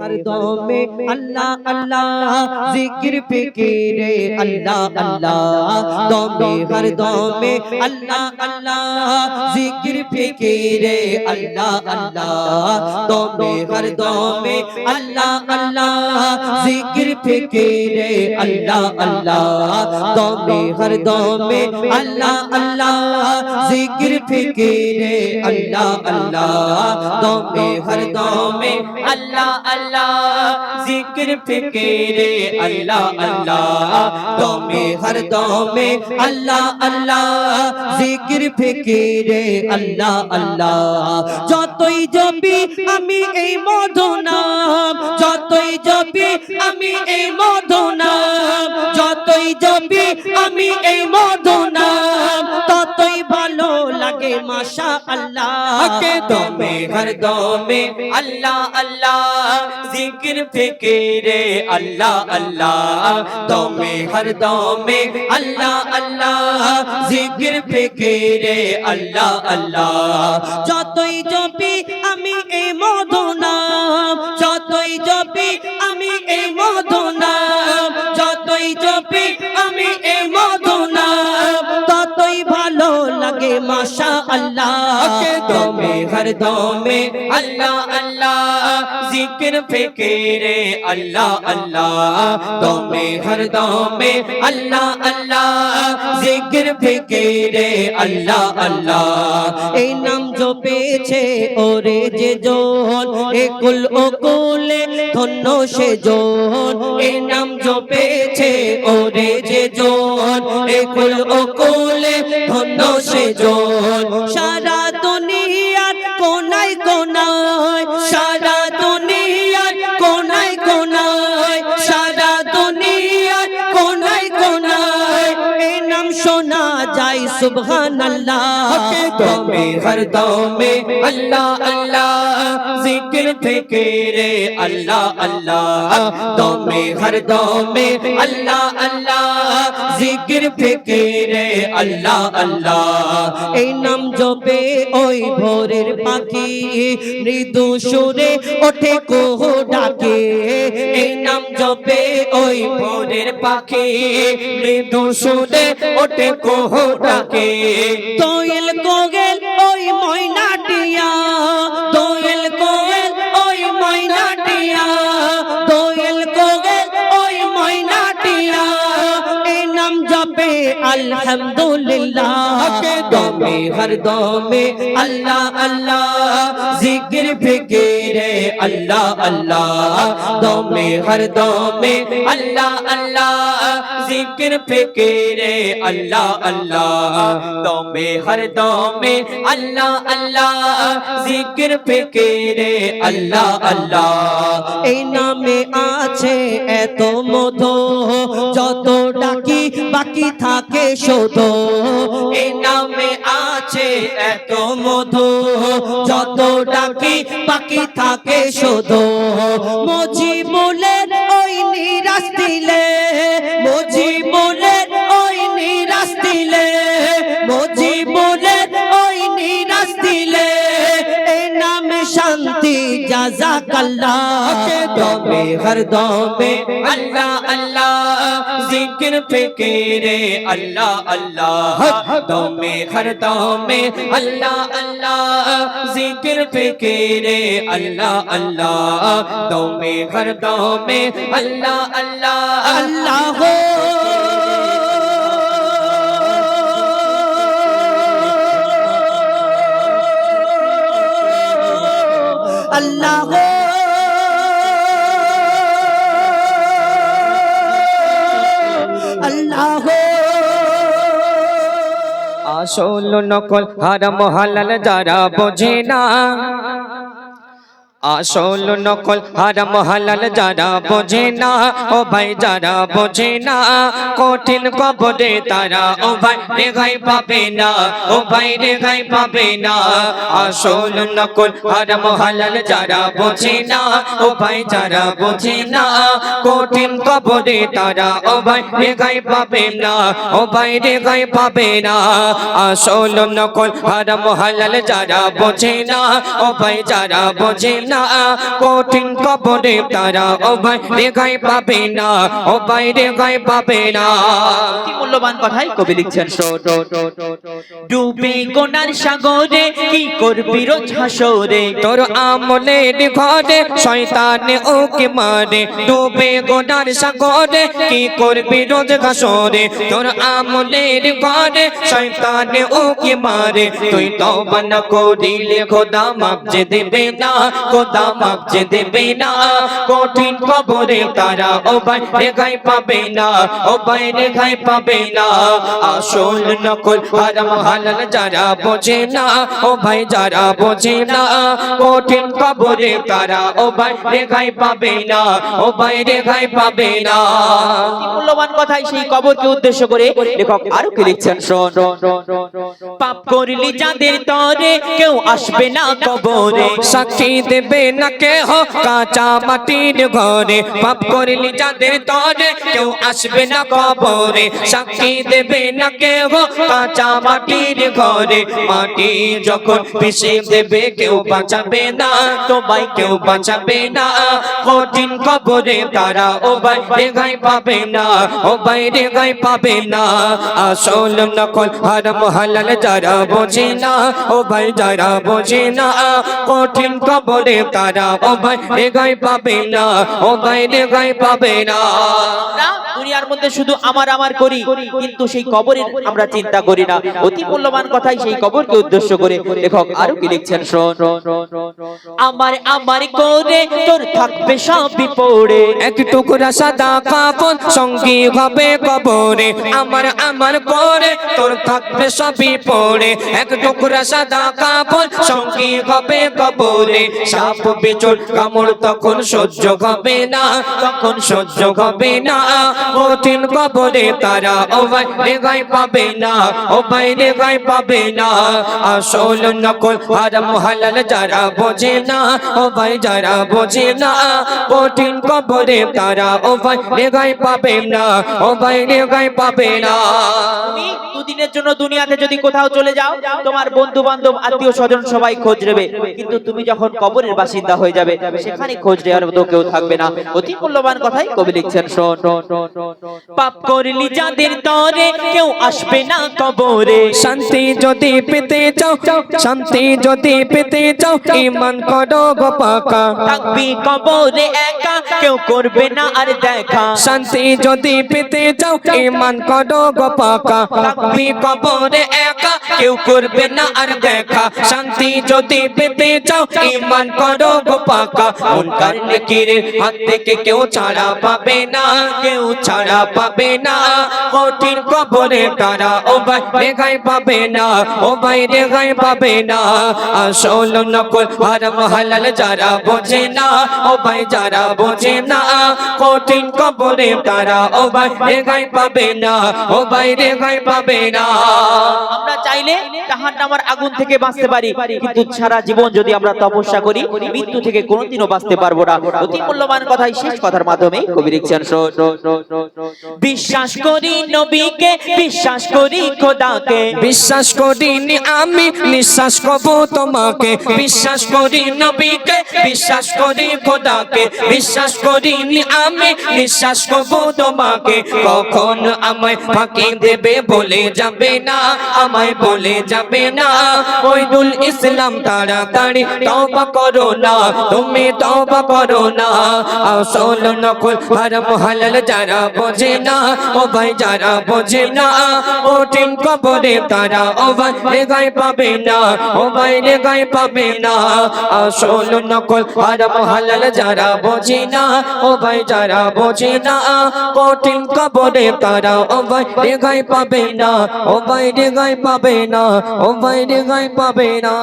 हर दम में अल्लाह अल्लाह जिक्र फिक्र अल्लाह अल्लाह दम में हर दम में अल्लाह अल्लाह जिक्र फिक्र अल्लाह अल्लाह दम में हर दम में अल्लाह अल्लाह जिक्र फिक्र अल्लाह अल्लाह दम में हर दम में अल्लाह अल्लाह जिक्र फिक्र अल्लाह अल्लाह दम में हर दम में अल्लाह अल्लाह जिक्र फिक्र अल्लाह अल्लाह दम में हर दम में अल्लाह अल्लाह जिक्र फिक्र अल्लाह अल्लाह যতই জপি আমি এই মধু নাম যতই জপি আমি এই মধু নাম যতই জপি আমি এই মধু নাম ততই ভালো লাগে মাশাআল্লাহ কে দমে হর দমে अल्लाह अल्लाह जिक्र फिक्र अल्लाह अल्लाह दमे हर दमे अल्लाह अल्लाह जिक्र फिक्र अल्लाह अल्लाह যতই জপি আমি এই মধু নাম যতই জপি আমি এই মধু নাম যতই জপি আমি এই মধু নাম ততই ভালো লাগে মাশাআল্লাহ কে দমে হর দমে अल्लाह अल्लाह जिक्र फिक्र अल्लाह अल्लाह दमे हर दमे अल्लाह अल्लाह जिक्र फिक्र अल्लाह अल्लाह এই নাম জপেছে ওরে যে জন একুল ওকুলে ধন্য সে জন এই নাম জপেছে ওরে যে জন একুল ওকুলে ধন্য সে জন সারা দুনিয়ার কোনায় কোনায় সারা দুনিয়ার কোনায় কোনায় সারা দুনিয়ার কোনায় কোনায় এই নাম শোনা যায় সুবহানাল্লাহ কে দমে হর দমে আল্লাহ আল্লাহ जिक्र फिक्र अल्लाह अल्लाह दमे हर दमे अल्लाह अल्लाह जिक्र फिक्र अल्लाह अल्लाह এই নাম জপে ওই ভোরের পাখি মৃদু সুরে ওঠে কোহো ডাকে এই নাম জপে ওই ভোরের পাখি মৃদু সুরে ওঠে কোহো ডাকে দোয়েল কোয়েল ওই ময়নাটিয়া দোয়েল কোয়েল ওই ময়নাটিয়া দোয়েল কোয়েল ওই ময়নাটিয়া এই নাম জপে अल्हम्दुलिल्लाह के दमे हर दमे अल्लाह अल्लाह जिक्र फिक्र अल्लाह अल्लाह दमे हर दमे अल्लाह अल्लाह जिक्र फिक्र अल्लाह अल्लाह दमे हर दमे अल्लाह अल्लाह जिक्र फिक्र अल्लाह अल्लाह এই নামে আছে এত মধু যত ডাকি বাকি থাকে শুধু এই নামে আছে এত মধু যত ডাকি বাকি থাকে শুধু মুজিবুলের ওই নিরাশ দিলে মুজিবুলের ওই নিরাশ দিলে মুজিবুলের ওই নিরাশ দিলে এই নামে শান্তি জাযাকাল্লাহ কে দমে হর দমে আল্লাহ আল্লাহ जिक्र फिक्र अल्लाह अल्लाह दमे हर दमे अल्लाह अल्लाह जिक्र फिक्र अल्लाह अल्लाह दमे हर दमे अल्लाह अल्लाह अल्लाह अल्लाह अल्लाह আসল নকল হারাম হালাল যারা বোঝে না আসল নকল হারাম হালাল যারা বোঝে না ও ভাই যারা বোঝে না কঠিন কবরে তারা ও ভাই রেহাই পাবে না ও ভাই রেহাই পাবে না আসল নকল হারাম হালাল যারা বোঝে না ও ভাই যারা বোঝে না কঠিন কবরে তারা ও ভাই রেহাই পাবে না ও ভাই রেহাই পাবে না আসল নকল হারাম হালাল যারা বোঝে না ও ভাই যারা বোঝে না না কঠিন কবরে তারা ও ভাই রেহাই পাবে না ও ভাই রেহাই পাবে না কি মূল্যবান কথাই কবি লিখছেন ডুবে গোনার সাগরে কি করবি রোজ হাসরে তোর আমলের ঘরে শয়তানে ওকে মারে ডুবে গোনার সাগরে কি করবি রোজ হাসরে তোর আমলের ঘরে শয়তানে ওকে মারে তুই তওবা না করিলে খোদা মাফ যে দেবে না খোদা মাফ যে দেবে না কঠিন কবরে তারা ও ভাই রেহাই পাবে না ও ভাই রেহাই পাবে না আসল নকল হারাম হালাল যারা বোঝে না ও ভাই যারা বোঝে না কঠিন কবরে তারা ও ভাই রেহাই পাবে না ও ভাই রেহাই পাবে না কি মূল্যবান কথাই সেই কবরকে উদ্দেশ্য করে লেখক আরো কি লিখছেন পাপ করলি যাদের তরে কেউ আসবে না কবরে সাক্ষী দেবে না কেহ কাঁচা মাটির ঘরে পাপ করলি যাদের তরে কেউ আসবে না কবরে সাক্ষী দেবে না কেহ কাঁচা মাটির ঘরে মাটি যখন পিষে দেবে কেউ বাঁচাবে না তোমায় কেউ বাঁচাবে না কঠিন কবরে তারা ও ভাই রেহাই পাবে না ও ভাই রেহাই পাবে না আসল নকল হারাম হালাল যারা বোঝে না ও ভাই যারা বোঝে না কঠিন কবরে তারা ও ভাই রেহাই পাবে না ও ভাই রেহাই পাবে না আমরা দুনিয়ার মধ্যে শুধু আমার আমার করি কিন্তু সেই কবরের আমরা চিন্তা করি না অতি মূল্যবান কথাই সেই কবরকে উদ্দেশ্য করে লেখক আরো কি লিখছেন আমার আমার করে তোর থাকবে সব বিপড়ে এক টুকরা সাদা কাপড় সঙ্গী হবে কবরে আমার আমার করে তোর থাকবে সবই পড়ে এক টুকরা সাদা কাপড় সঙ্গী হবে কবরে সাপ বিচুর কামড় তখন সহ্য হবে না তখন সহ্য হবে না কঠিন কবরে তারা ও ভাই রেহাই পাবে না ও ভাই রেহাই পাবে না আসল নকল হারাম হালাল যারা বোঝে না ও ভাই যারা বোঝে না কঠিন কবরে তারা ও ভাই রেহাই পাবে না ও ভাই রেহাই পাবে না তুমি দুদিনের জন্য দুনিয়াতে যদি কোথাও চলে যাও তোমার বন্ধু বান্ধব আত্মীয় স্বজন সবাই খোঁজ নেবে কিন্তু তুমি যখন কবরের বাসিন্দা হয়ে যাবে সেখানে খোঁজ নেওয়ার মতো কেউ থাকবে না অতি মূল্যবান কথাই কবি লিখছেন পাপ করলি যাদের তরে কেউ আসবে না কবরে শান্তি যদি পেতে চাও শান্তি যদি পেতে চাও ঈমান করো গো পাকা থাকবি কবরে একা কেউ করবে না আর দেখা শান্তি যদি পেতে চাও ঈমান করো গো পাকা থাকবি কবরে একা কেউ করবে না আর দেখা শান্তি যদি পেতে চাও ঈমান করো গো পাকা মুনকার নেকিরের হাত থেকে কেউ ছাড়া পাবে না কেউ ছাড়া পাবে না কঠিন কবরে তারা ও ভাই রেহাই পাবে না ও ভাই রেহাই পাবে না আসল নকল হারাম হালাল যারা বোঝে না ও ভাই যারা বোঝে না কঠিন কবরে তারা ও ভাই রেহাই পাবে না ও ভাই রেহাই পাবে না আমরা চাইলে জাহান্নামের আগুন থেকে বাঁচতে পারি কিন্তু সারা জীবন যদি আমরা তপস্যা করি মৃত্যু থেকে কোনোদিনও বাঁচতে পারবো না অতি মূল্যবান কথাই শেষ কথার মাধ্যমে কবি লিখছেন বিশ্বাস করি নবীকে বিশ্বাস করি খোদাকে বিশ্বাস করিনি আমি নিঃশ্বাস করব তোমাকে বিশ্বাস করি নবীকে বিশ্বাস করি খোদাকে বিশ্বাস করিনি আমি নিঃশ্বাস করব তোমাকে কখন আমায় ফাঁকি দেবে বলে যাবে না আমায় বলে যাবে না ওইদুল ইসলাম তাড়াতাড়ি তওবা করো না তুমি তওবা করো না আসল নকল হারাম হালাল যারা বোঝে না ও ভাই যারা বোঝে না কঠিন কবরে তারা ও ভাই রেহাই পাবে না ও ভাই রেহাই পাবে না আসল নকল হারাম হালাল যারা বোঝে না ও ভাই যারা বোঝে না কঠিন কবরে তারা ও ভাই রেহাই পাবে না ও ভাই রেহাই পাবে না ও ভাই রেহাই পাবে না